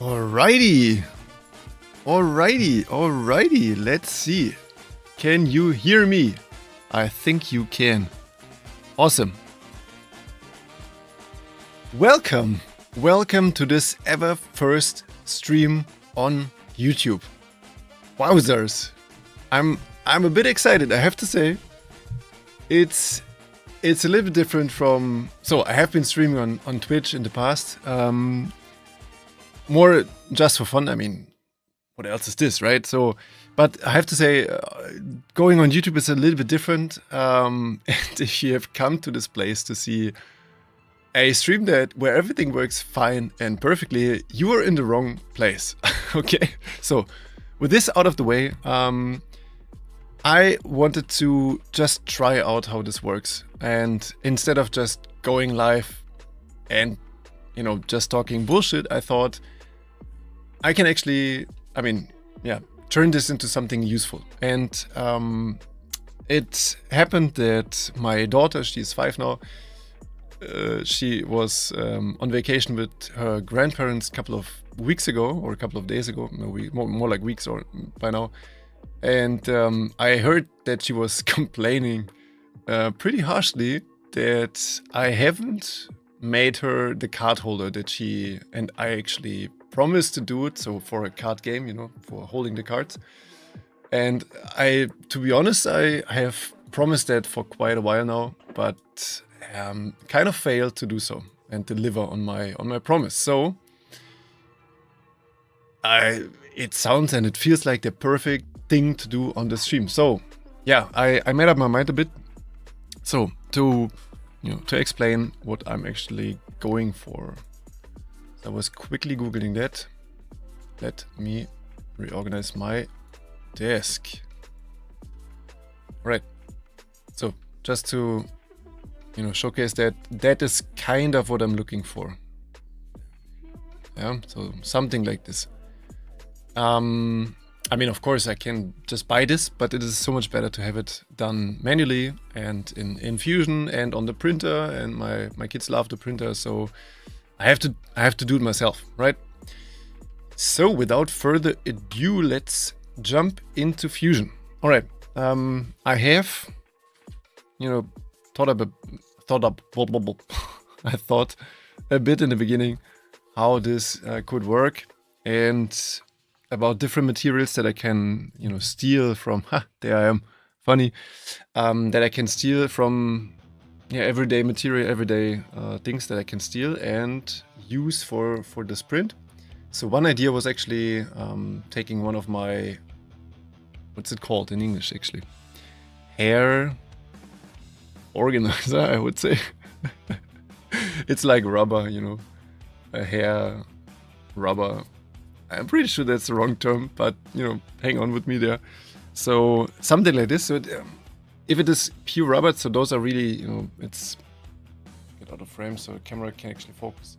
Alrighty, alrighty. Let's see. Can you hear me? I think you can. Awesome. Welcome to this ever first stream on YouTube. Wowzers. I'm a bit excited, I have to say. It's a little bit different from... So, I have been streaming on Twitch in the past. More just for fun. I mean, what else is this, right? So, but I have to say, going on YouTube is a little bit different. And if you have come to this place to see a stream where everything works fine and perfectly, you are in the wrong place. Okay, so with this out of the way, I wanted to just try out how this works. And instead of just going live and, just talking bullshit, I thought I can actually, turn this into something useful. And it happened that my daughter, she's 5 now, she was on vacation with her grandparents a couple of weeks ago, or a couple of days ago, more like weeks or by now. And I heard that she was complaining pretty harshly that I haven't made her the card holder that she and I actually promised to do it. So for a card game, for holding the cards. And to be honest, I have promised that for quite a while now, but kind of failed to do so and deliver on my promise. So it sounds and it feels like the perfect thing to do on the stream. So yeah, I made up my mind a bit. So to explain what I'm actually going for. I was quickly Googling that. Let me reorganize my desk. Alright. So just to showcase that is kind of what I'm looking for. Yeah, so something like this. Of course I can just buy this, but it is so much better to have it done manually and in Fusion and on the printer, and my kids love the printer, so I have to do it myself, right? So without further ado, let's jump into Fusion. All right, I have, thought a bit in the beginning how this could work, and about different materials that I can, steal from. There I am, funny. That I can steal from. Everyday material, everyday things that I can steal and use for this print. So one idea was actually taking one of my, what's it called in English actually? Hair organizer, I would say. It's like rubber, a hair rubber. I'm pretty sure that's the wrong term, but hang on with me there. So something like this. So if it is pure rubber, so those are really, it's get out of frame so the camera can actually focus.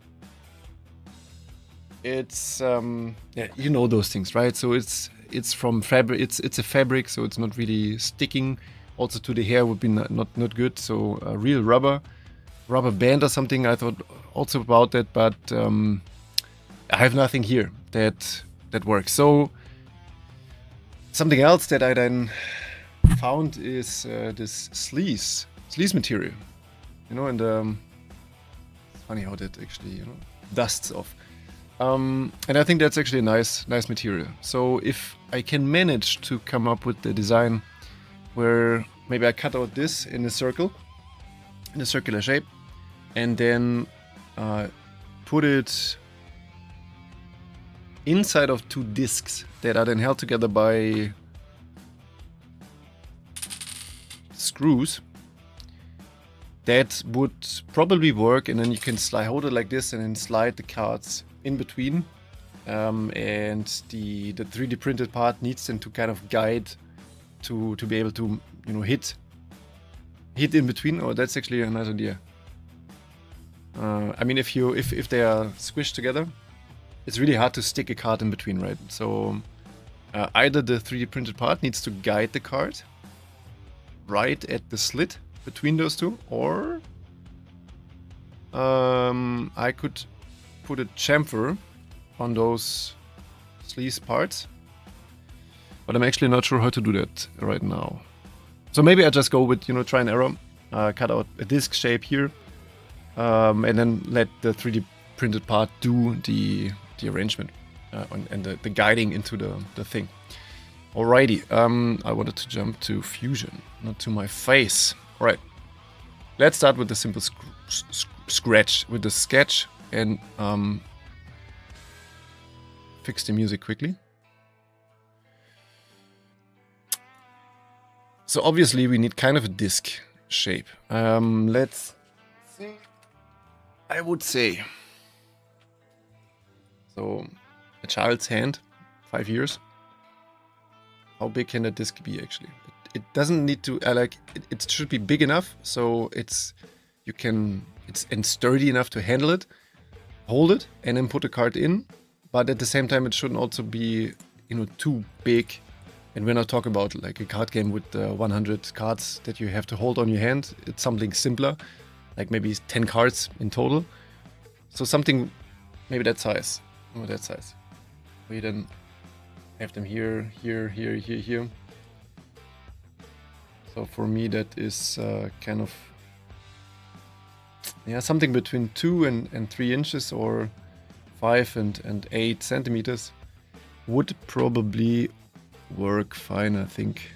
It's those things, right? So it's from fabric. It's a fabric, so it's not really sticking. Also to the hair would be not good. So real rubber band or something. I thought also about that, but I have nothing here that works. So something else that I then found is this sleece material, and it's funny how that actually dusts off, and I think that's actually a nice material. So if I can manage to come up with the design where maybe I cut out this in a circle, in a circular shape, and then put it inside of 2 discs that are then held together by screws, that would probably work. And then you can hold it like this and then slide the cards in between, and the 3D printed part needs them to kind of guide to be able to hit in between. Oh, that's actually a nice idea. If they are squished together, it's really hard to stick a card in between, right? So either the 3D printed part needs to guide the card right at the slit between those two, or I could put a chamfer on those sleeve parts. But I'm actually not sure how to do that right now. So maybe I just go with, you know, try and error, cut out a disc shape here, and then let the 3D printed part do the arrangement and the guiding into the thing. Alrighty, I wanted to jump to Fusion, not to my face. Alright, let's start with the simple scratch, with the sketch, and fix the music quickly. So obviously we need kind of a disc shape. Let's see. I would say, so a child's hand, 5 years. How big can a disc be actually? It doesn't need to, it should be big enough so it's sturdy enough to handle it, hold it, and then put the card in. But at the same time, it shouldn't also be, you know, too big. And we're not talking about like a card game with 100 cards that you have to hold on your hand. It's something simpler, like maybe 10 cards in total. So something, maybe that size, or that size. We then have them here, here, here, here, here. So for me, that is kind of, yeah, something between 2 and 3 inches, or 5 and 8 centimeters would probably work fine, I think.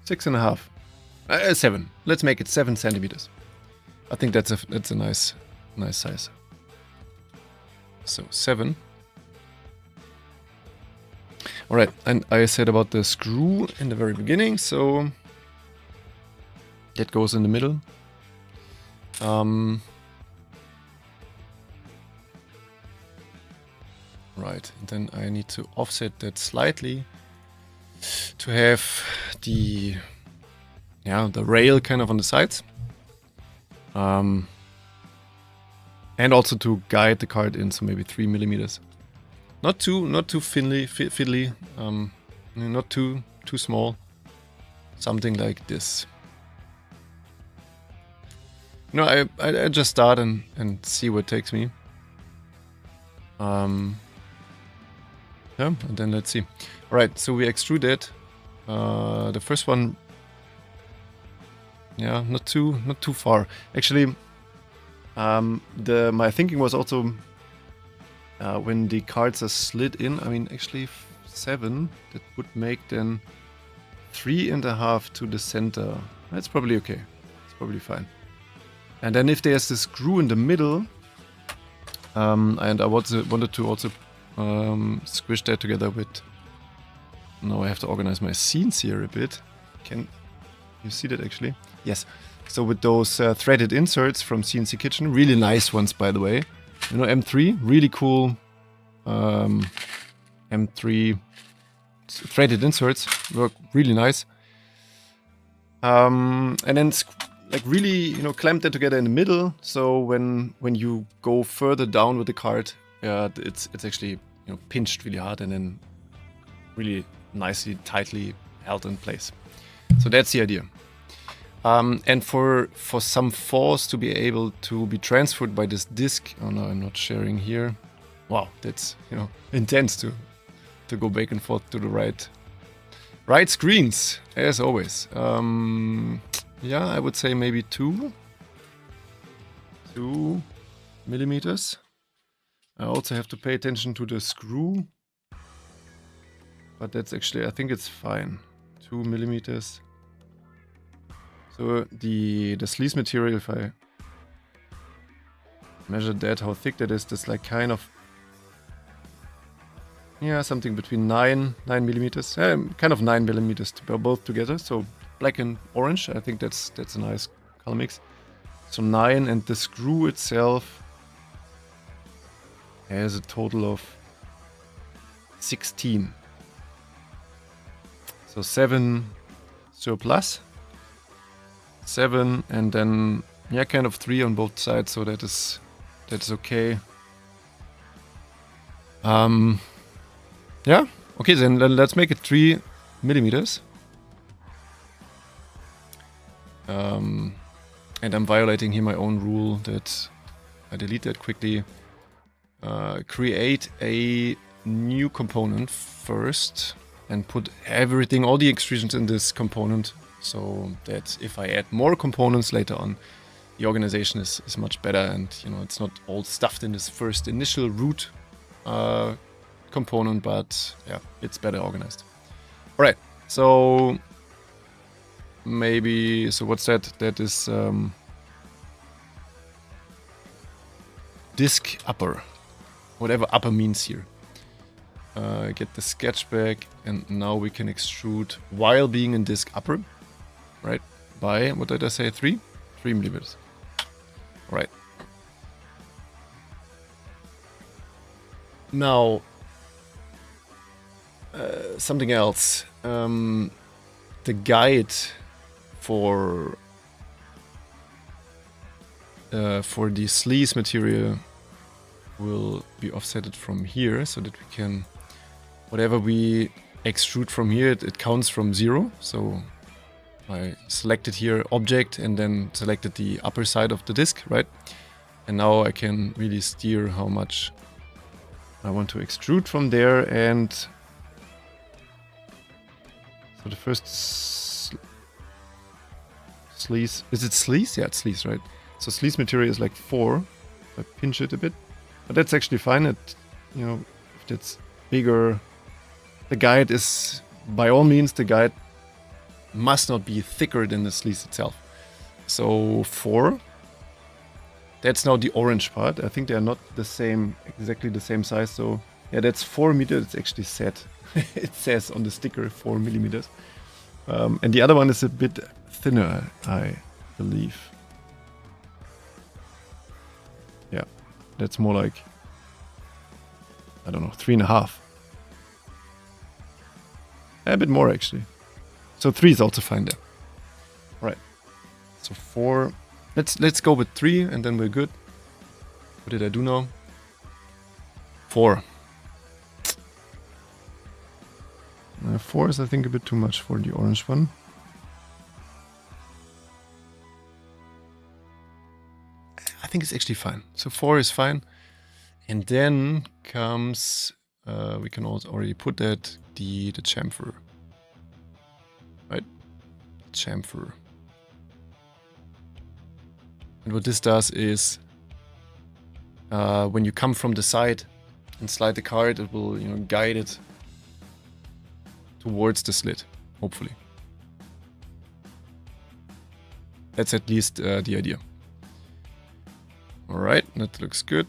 Six and a half, 7. Let's make it 7 centimeters. I think that's a nice size. So 7. All right, and I said about the screw in the very beginning, so that goes in the middle. Right, and then I need to offset that slightly to have the rail kind of on the sides. And also to guide the card in, so maybe 3 millimeters. Not too fiddly, not too small. Something like this. You know, I just start and see where it takes me. Yeah, and then let's see. All right, so we extrude it. The first one, yeah, not too far. Actually, my thinking was also when the cards are slid in. I mean, actually 7. That would make then 3.5 to the center. That's probably okay. It's probably fine. And then if there's this screw in the middle, and I wanted to also squish that together with. Now I have to organize my scenes here a bit. Can you see that actually? Yes. So with those threaded inserts from CNC Kitchen, really nice ones, by the way. You know, M3, really cool. M3 threaded inserts work really nice. And then like really, you know, clamp that together in the middle. So when you go further down with the card, it's actually, you know, pinched really hard and then really nicely, tightly held in place. So that's the idea. And for some force to be able to be transferred by this disc. Oh no, I'm not sharing here. Wow, that's, you know, intense to go back and forth to the right screens, as always. Yeah, I would say maybe 2 millimeters. I also have to pay attention to the screw, but that's actually, I think it's fine. 2 millimeters. So the sleeve material, if I measure that, how thick that is, that's like kind of, yeah, something between 9 millimeters, kind of 9 millimeters to both together. So black and orange, I think that's a nice color mix. So 9, and the screw itself has a total of 16. So 7 surplus, 7, and then, yeah, kind of 3 on both sides, so that's okay. Yeah, okay, then let's make it 3 millimeters. And I'm violating here my own rule that I delete that quickly. Create a new component first and put everything, all the extrusions in this component, so that if I add more components later on, the organization is much better, and you know, it's not all stuffed in this first initial root component, but yeah, it's better organized. All right, so maybe, so what's that? That is disk upper, whatever upper means here. Get the sketch back, and now we can extrude while being in disk upper, right? By, what did I say, 3 millimeters. All right. Now, something else. The guide for the sleaze material will be offsetted from here, so that we can, whatever we extrude from here, it counts from 0. So I selected here object and then selected the upper side of the disk, right? And now I can really steer how much I want to extrude from there. And so the first sleaze, is it sleaze? Yeah, it's sleaze, right? So sleaze material is like 4. I pinch it a bit, but that's actually fine. It, you know, if it's bigger, the guide is, by all means, the guide must not be thicker than the sleaze itself. So 4. That's now the orange part. I think they are not the same, exactly the same size. So yeah, that's 4 meters. It's actually set. It says on the sticker 4 millimeters. And the other one is a bit thinner, I believe. Yeah, that's more like, I don't know, 3.5. A bit more actually. So 3 is also fine there. All right. So 4. Let's go with 3 and then we're good. What did I do now? 4. 4 is, I think, a bit too much for the orange one. I think it's actually fine. So 4 is fine. And then comes, we can also already put that, the chamfer. Right? Chamfer. And what this does is, when you come from the side and slide the card, it will, you know, guide it towards the slit, hopefully. That's at least the idea. All right, that looks good.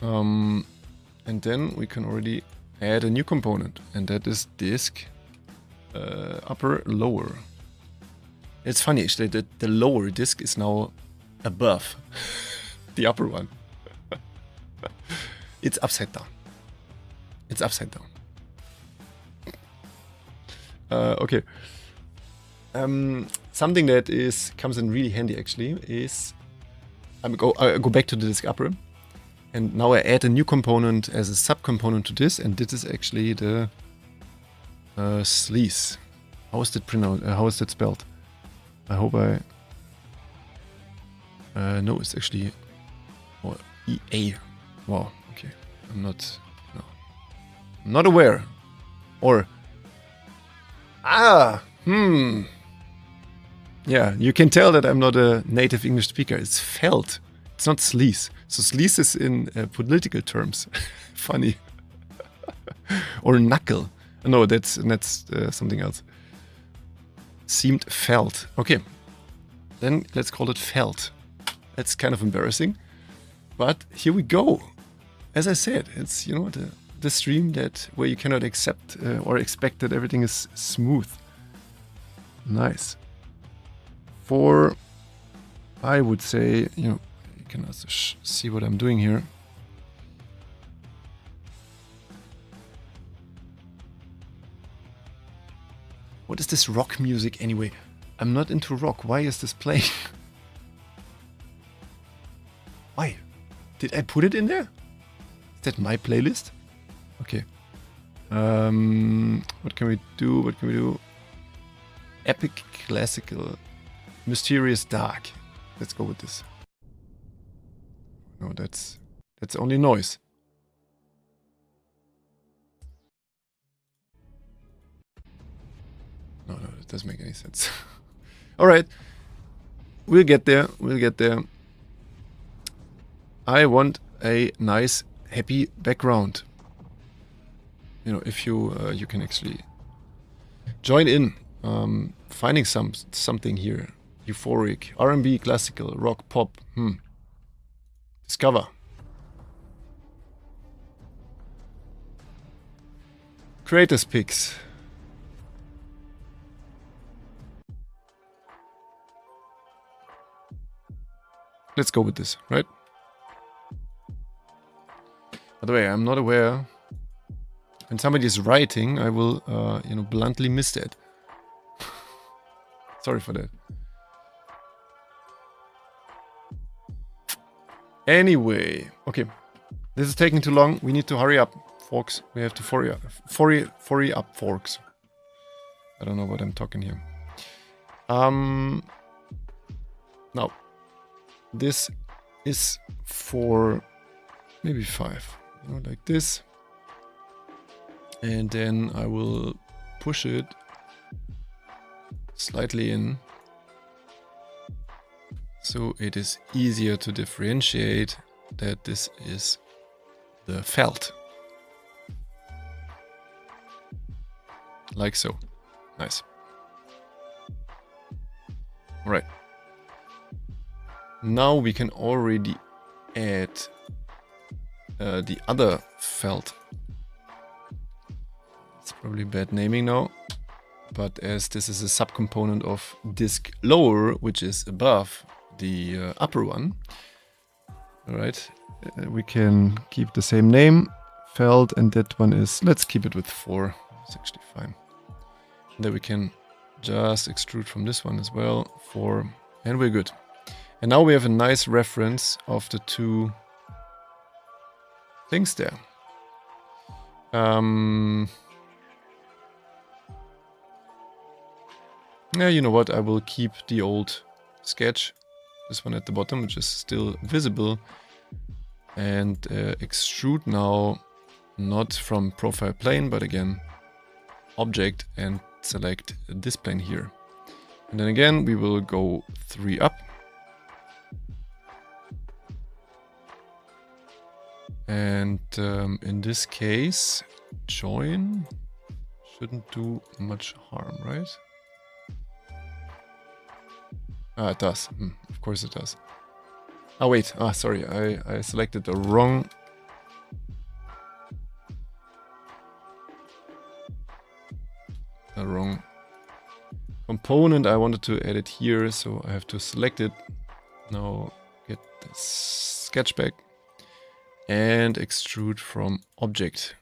And then we can already add a new component, and that is disk upper lower. It's funny actually that the lower disk is now above the upper one. It's upside down. It's upside down. Okay. Something that comes in really handy actually is I go back to the disk upper, and now I add a new component as a subcomponent to this, and this is actually the sleaze. How is that pronounced? How is that spelled? I hope I. No, it's actually EA. Wow. Okay, I'm not. No, I'm not aware. Or. Yeah, you can tell that I'm not a native English speaker. It's felt. It's not sleaze. So sleaze is in political terms. Funny. Or knuckle. No, that's something else. Seemed felt. Okay. Then let's call it felt. That's kind of embarrassing. But here we go. As I said, it's, you know, the stream that where you cannot accept or expect that everything is smooth. Nice. For, I would say, you know, you can also see what I'm doing here. What is this rock music anyway? I'm not into rock. Why is this playing? Why? Did I put it in there? Is that my playlist? Okay. What can we do? What can we do? Epic classical mysterious dark. Let's go with this. No, that's only noise. No, that doesn't make any sense. All right. We'll get there. We'll get there. I want a nice, happy background. You know, if you can actually join in, finding something here. Euphoric, R&B, classical, rock, pop. Discover. Creators picks. Let's go with this, right? By the way, I'm not aware. When somebody is writing, I will, you know, bluntly miss that. Sorry for that. Anyway, okay. This is taking too long. We need to hurry up, folks. We have to hurry up, folks. I don't know what I'm talking here. Now, this is for maybe 5, you know, like this. And then I will push it slightly in, so it is easier to differentiate that this is the felt. Like so. Nice. All right. Now we can already add the other felt. It's probably bad naming now, but as this is a subcomponent of disk lower, which is above the upper one, all right, we can keep the same name, felt, and that one is, let's keep it with 4. It's actually fine. And then we can just extrude from this one as well, 4, and we're good. And now we have a nice reference of the two things there. Yeah, you know what? I will keep the old sketch, this one at the bottom, which is still visible, and extrude now, not from profile plane, but again, object, and select this plane here. And then again, we will go 3 up. And in this case, join shouldn't do much harm, right? Ah, it does. Of course it does. Oh, wait. Ah, sorry. I selected the wrong... component. I wanted to add it here, so I have to select it. Now get the sketch back. And extrude from object,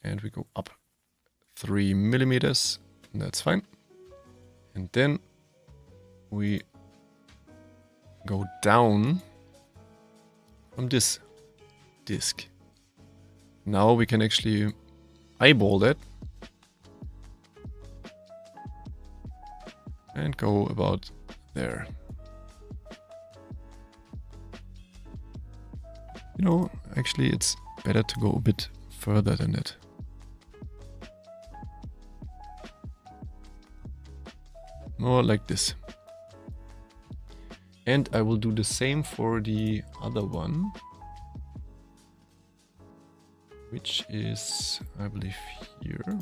and we go up 3 millimeters, and that's fine. And then we go down from this disk. Now we can actually eyeball that and go about there. You know, actually it's better to go a bit further than that. More like this. And I will do the same for the other one, which is, I believe, here.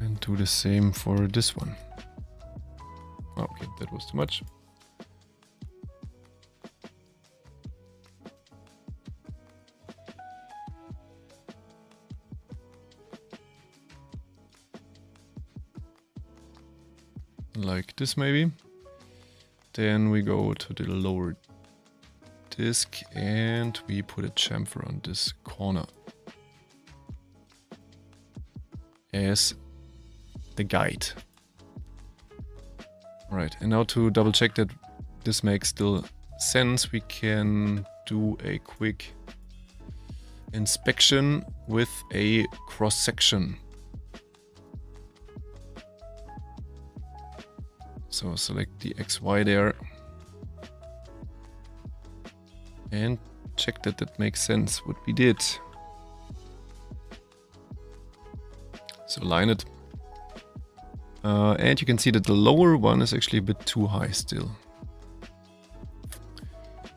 And do the same for this one. Oh, okay, that was too much. Like this maybe. Then we go to the lower disk and we put a chamfer on this corner as the guide. Right, and now to double check that this makes still sense, we can do a quick inspection with a cross section. So select the XY there. And check that that makes sense, what we did. So line it. And you can see that the lower one is actually a bit too high still.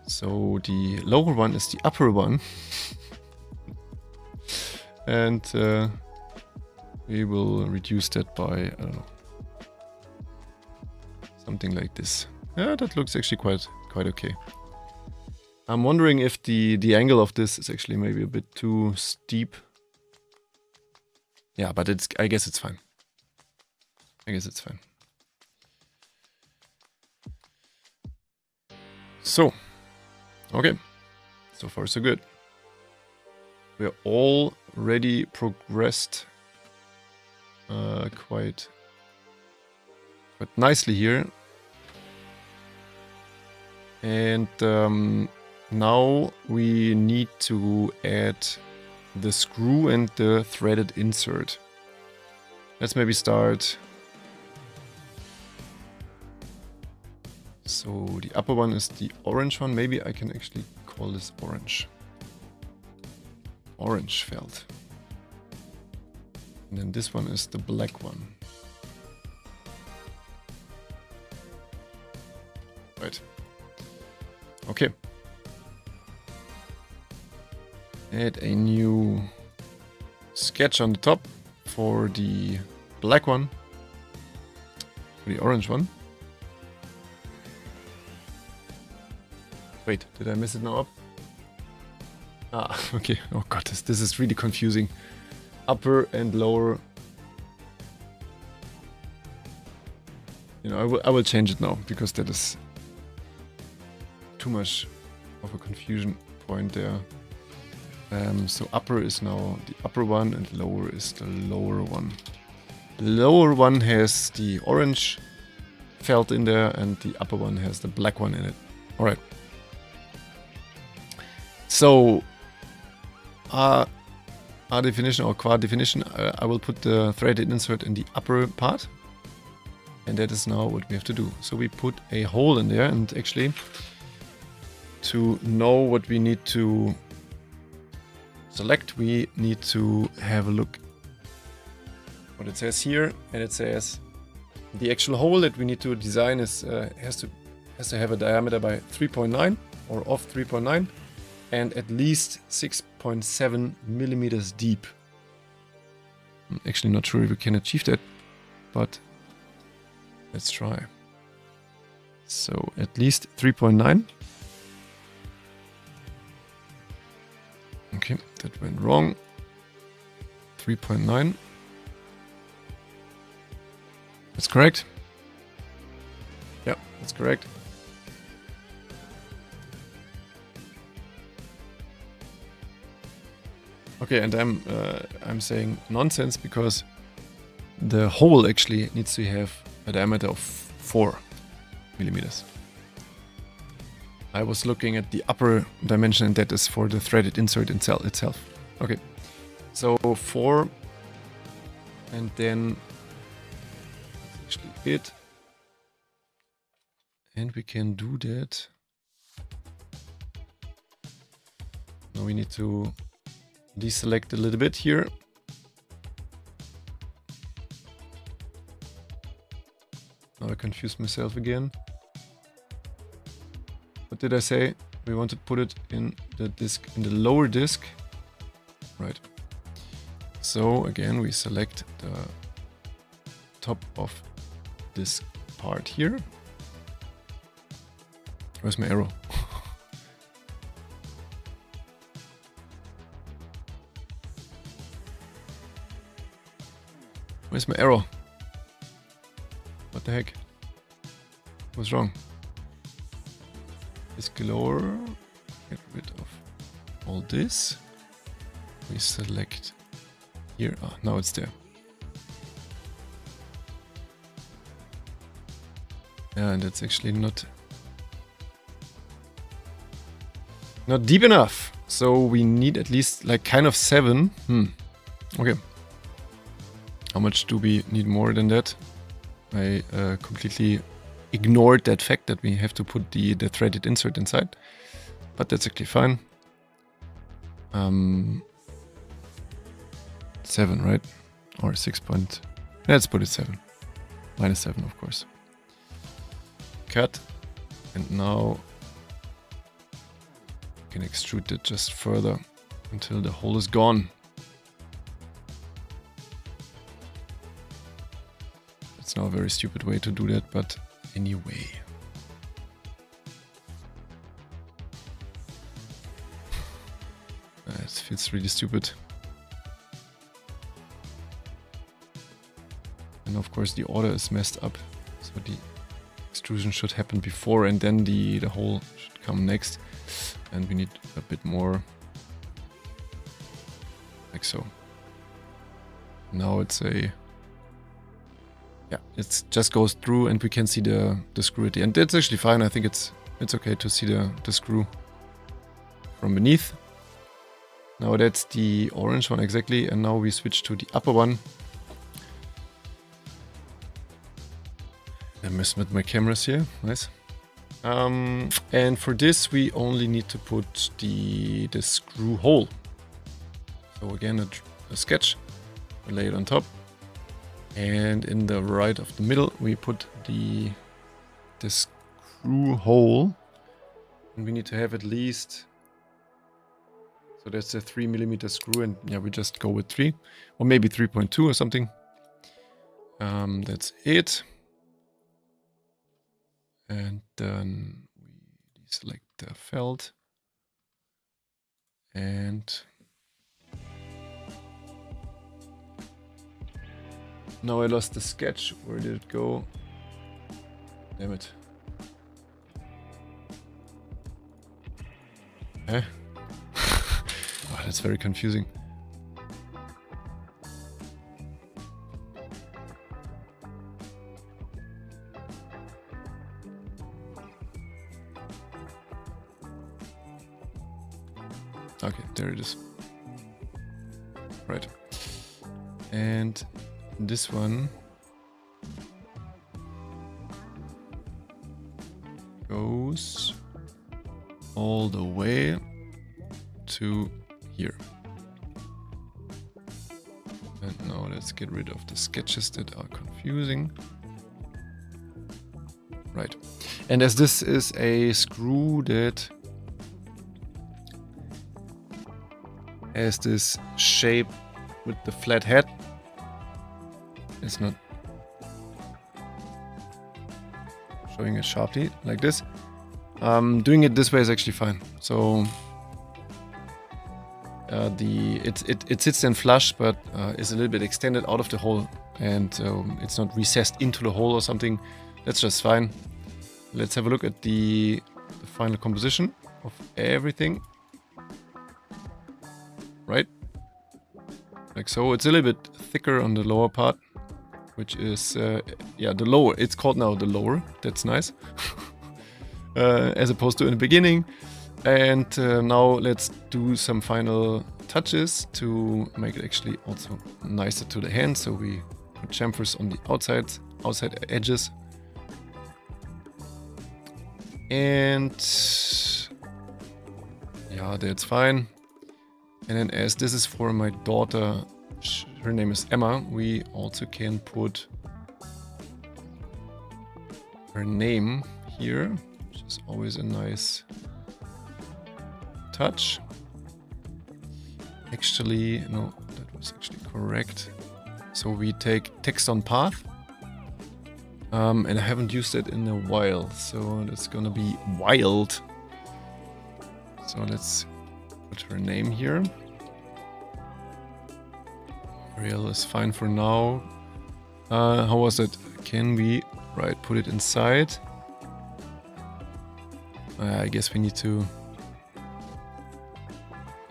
So the lower one is the upper one. And we will reduce that by, I don't know, something like this. Yeah, that looks actually quite okay. I'm wondering if the angle of this is actually maybe a bit too steep. Yeah, but I guess it's fine. I guess it's fine. So, okay. So far so good. We're already progressed quite nicely here. And now we need to add the screw and the threaded insert. Let's maybe start. So the upper one is the orange one. Maybe I can actually call this orange. Orange felt. And then this one is the black one. Right. Okay. Add a new sketch on the top for the black one, for the orange one. Wait, did I mess it now up? Ah, okay. Oh god, this is really confusing. Upper and lower. You know, I will change it now because that is too much of a confusion point there. So upper is now the upper one and lower is the lower one. The lower one has the orange felt in there and the upper one has the black one in it. Alright. So, definition or qua definition, I will put the threaded insert in the upper part. And that is now what we have to do. So we put a hole in there, and actually to know what we need to select, we need to have a look what it says here. And it says the actual hole that we need to design is has to have a diameter by 3.9 or of 3.9 and at least 6.7 millimeters deep. I'm actually not sure if we can achieve that, but let's try. So at least 3.9. Okay, that went wrong. 3.9. That's correct. Yeah, that's correct. Okay, and I'm saying nonsense because the hole actually needs to have a diameter of 4 millimeters. I was looking at the upper dimension, and that is for the threaded insert itself. Okay, so 4, and then that's actually it. And we can do that. Now we need to deselect a little bit here. Now I confused myself again. What did I say? We want to put it in the disk, in the lower disk. Right. So again, we select the top of this part here. Where's my arrow? Where's my arrow? What the heck? What's wrong? Disk lower. Get rid of all this. We select here. Ah, now it's there. Yeah, and that's actually not deep enough. So we need at least like kind of 7. Okay. How much do we need more than that? I completely ignored that fact that we have to put the threaded insert inside, but that's actually fine. 7, right? Or 6 point. Let's put it 7. -7, of course. Cut. And now we can extrude it just further until the hole is gone. It's now a very stupid way to do that, but anyway. It feels really stupid. And of course the order is messed up. So the extrusion should happen before and then the hole should come next. And we need a bit more like so. Now it's a, yeah, it just goes through and we can see the screw at the end. That's actually fine. I think it's okay to see the screw from beneath. Now that's the orange one exactly, and now we switch to the upper one. I messed with my cameras here, nice. And for this we only need to put the screw hole. So again a sketch, we lay it on top, and in the right of the middle we put the screw hole, and we need to have at least. So that's a 3mm screw, and yeah, we just go with 3, or maybe 3.2 or something. That's it. And then we select the felt. And now I lost the sketch. Where did it go? Damn it. Eh? Oh, that's very confusing. Okay, there it is. Right. And this one goes all the way to here. And now let's get rid of the sketches that are confusing. Right. And as this is a screw that has this shape with the flat head, it's not showing it sharply like this. Doing it this way is actually fine. So it sits in flush, but is a little bit extended out of the hole, and it's not recessed into the hole or something. That's just fine. Let's have a look at the final composition of everything. Right, like so. It's a little bit thicker on the lower part, which is yeah, the lower. It's called now the lower. That's nice, as opposed to in the beginning. And now let's do some final touches to make it actually also nicer to the hand. So we put chamfers on the outside edges. And yeah, that's fine. And then as this is for my daughter, her name is Emma, we also can put her name here, which is always a nice touch. Actually, no, that was actually correct. So we take text on path. And I haven't used it in a while, so that's gonna be wild. So let's put her name here. Real is fine for now. How was it? Can we, right, put it inside? I guess we need to.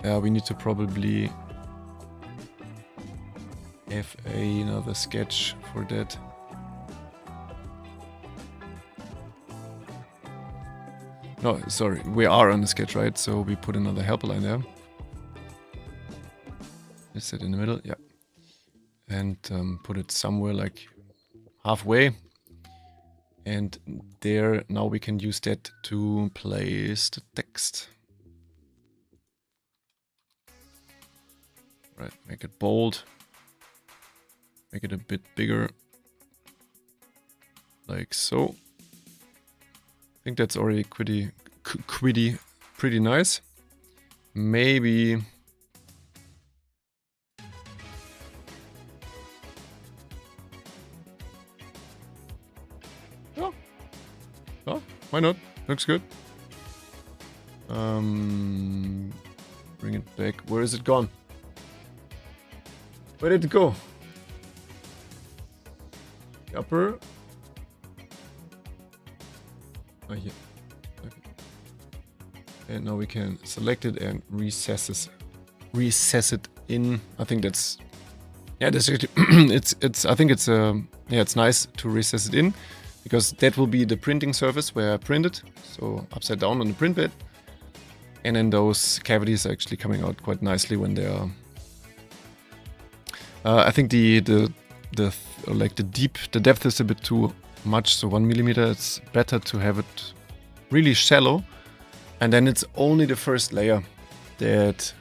Yeah, we need to probably have another sketch for that. No, sorry, we are on the sketch, right? So we put another helper line there. Is it in the middle? Yeah. And put it somewhere like halfway. And there, now we can use that to place the text. Right, make it bold. Make it a bit bigger. Like so. I think that's already pretty nice. Maybe... Oh, why not? Looks good. Bring it back. Where is it gone? Where did it go? The upper. Oh, here. Okay. And now we can select it and recess it in. I think that's... Yeah, that's actually... I think it's yeah, it's nice to recess it in. Because that will be the printing surface where I print it, so upside down on the print bed. And then those cavities are actually coming out quite nicely when they are... I think the depth is a bit too much, so 1 millimeter. It's better to have it really shallow, and then it's only the first layer that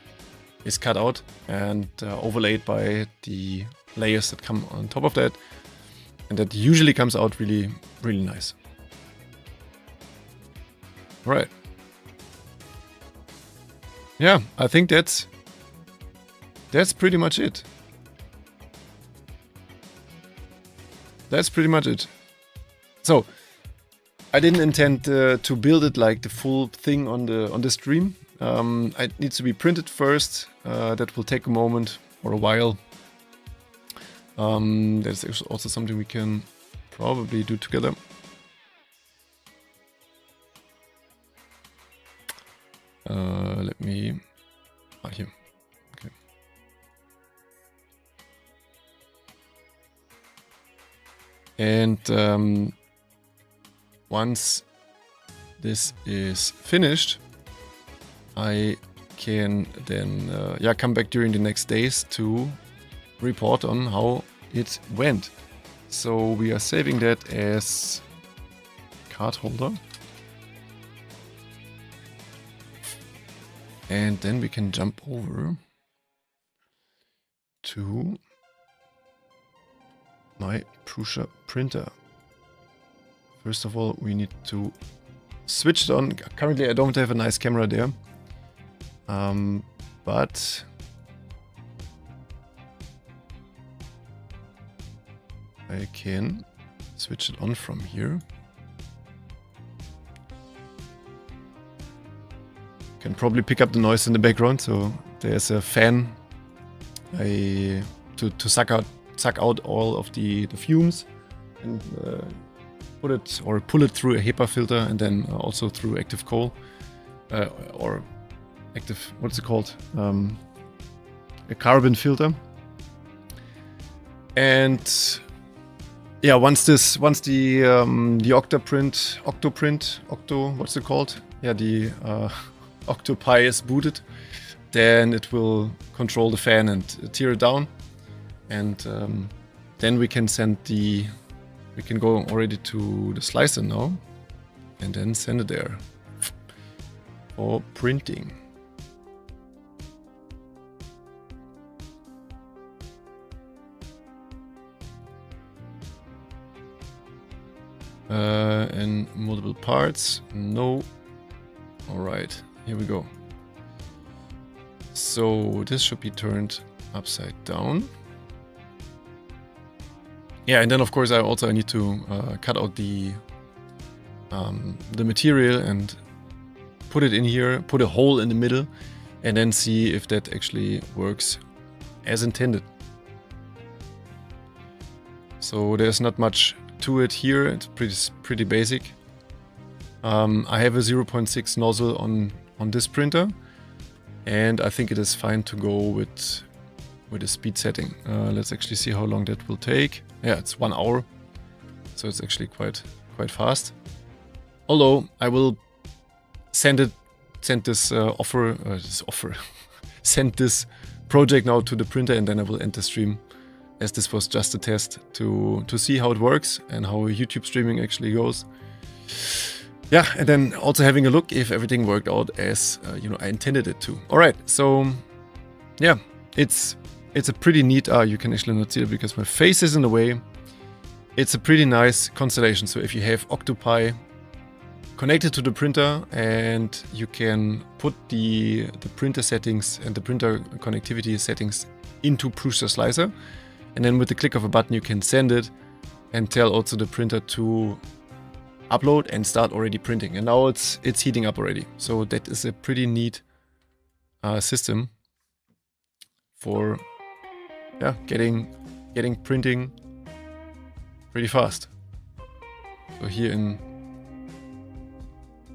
is cut out and overlaid by the layers that come on top of that. And that usually comes out really, really nice. All right. Yeah, I think that's pretty much it. That's pretty much it. So, I didn't intend to build it like the full thing on the stream. It needs to be printed first. That will take a moment or a while. That's also something we can probably do together. Let me... here. Okay. And once this is finished, I can then come back during the next days to report on how it went. So we are saving that as card holder. And then we can jump over to my Prusa printer. First of all, we need to switch it on. Currently I don't have a nice camera there. But I can switch it on from here. Can probably pick up the noise in the background, so there's a fan to suck out all of the fumes and pull it through a HEPA filter, and then also through active coal or active, what's it called? A carbon filter. And yeah, once the Octo, what's it called? Yeah, the Octopi is booted, then it will control the fan and tear it down, and then we can go already to the slicer now, and then send it there for printing. And multiple parts, no. All right, here we go. So this should be turned upside down. Yeah, and then of course I need to cut out the material and put it in here, put a hole in the middle, and then see if that actually works as intended. So there's not much to it here. It's pretty basic. I have a 0.6 nozzle on this printer, and I think it is fine to go with a speed setting. Let's actually see how long that will take. Yeah, it's 1 hour, so it's actually quite fast. Although I will send this send this project now to the printer, and then I will end the stream as this was just a test to see how it works and how YouTube streaming actually goes. Yeah, and then also having a look if everything worked out as I intended it to. All right, so yeah, it's a pretty neat. You can actually not see it because my face is in the way. It's a pretty nice constellation. So if you have Octopi connected to the printer, and you can put the printer settings and the printer connectivity settings into Prusa Slicer, and then with the click of a button you can send it and tell also the printer to upload and start already printing. And now it's heating up already. So that is a pretty neat system for getting printing pretty fast. So here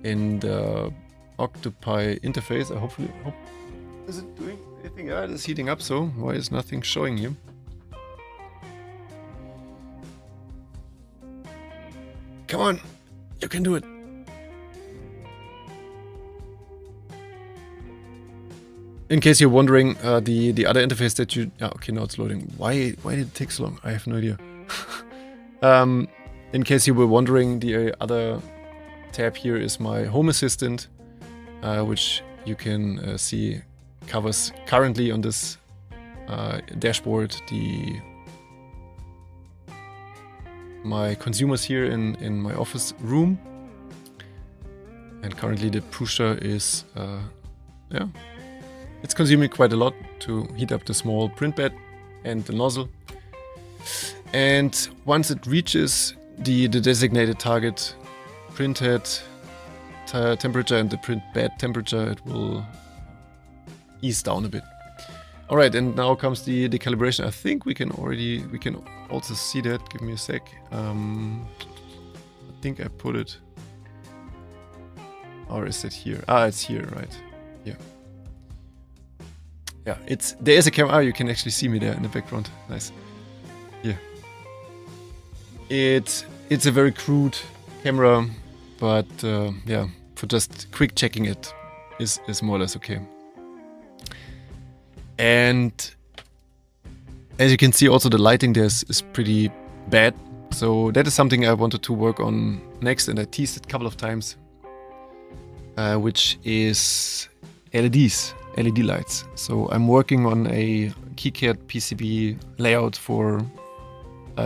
in the Octopi interface, I hope is it doing anything? Yeah, it is heating up. So why is nothing showing here? Come on, you can do it. In case you're wondering, the other interface that you... okay, now it's loading. Why did it take so long? I have no idea. In case you were wondering, the other tab here is my Home Assistant, which you can see covers currently on this dashboard my consumers here in my office room. And currently the Prusa is, it's consuming quite a lot to heat up the small print bed and the nozzle. And once it reaches the designated target print head temperature and the print bed temperature, it will ease down a bit. All right, and now comes the calibration. I think we can also see that. Give me a sec. I think I put it. Or is it here? It's here, right? Yeah. Yeah, there is a camera. You can actually see me there in the background. Nice. Yeah. It's a very crude camera, but yeah, for just quick checking it is more or less okay. And as you can see, also the lighting there is pretty bad. So that is something I wanted to work on next, and I teased it a couple of times, which is LED lights. So I'm working on a KiCad PCB layout for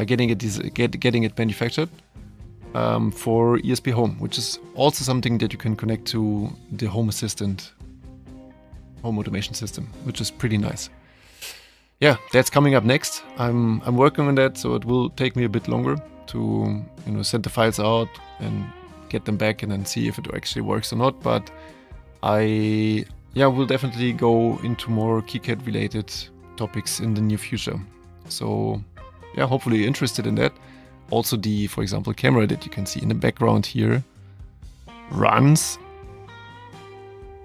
getting it manufactured for ESP Home, which is also something that you can connect to the Home Assistant home automation system, which is pretty nice. Yeah, that's coming up next. I'm working on that, so it will take me a bit longer to send the files out and get them back and then see if it actually works or not. But I will definitely go into more KiCad related topics in the near future. So yeah, hopefully you're interested in that. Also for example, camera that you can see in the background here runs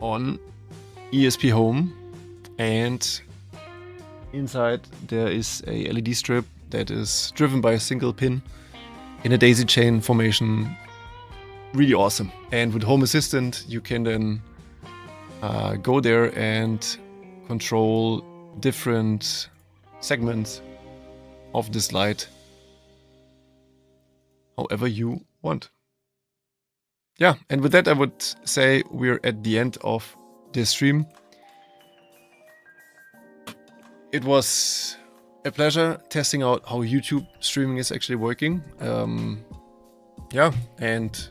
on ESP Home, and inside there is a LED strip that is driven by a single pin in a daisy chain formation. Really awesome. And with Home Assistant you can then go there and control different segments of this light however you want. Yeah, and with that I would say we're at the end of this stream. It was a pleasure testing out how YouTube streaming is actually working. Yeah, and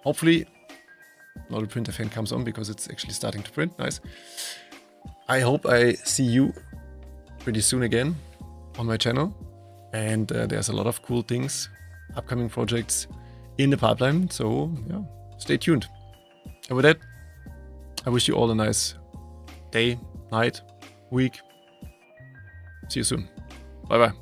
hopefully now the printer fan comes on because it's actually starting to print. Nice. I hope I see you pretty soon again on my channel, and there's a lot of cool things, upcoming projects in the pipeline, so yeah, stay tuned. And with that, I wish you all a nice day, night, week. See you soon. Bye bye.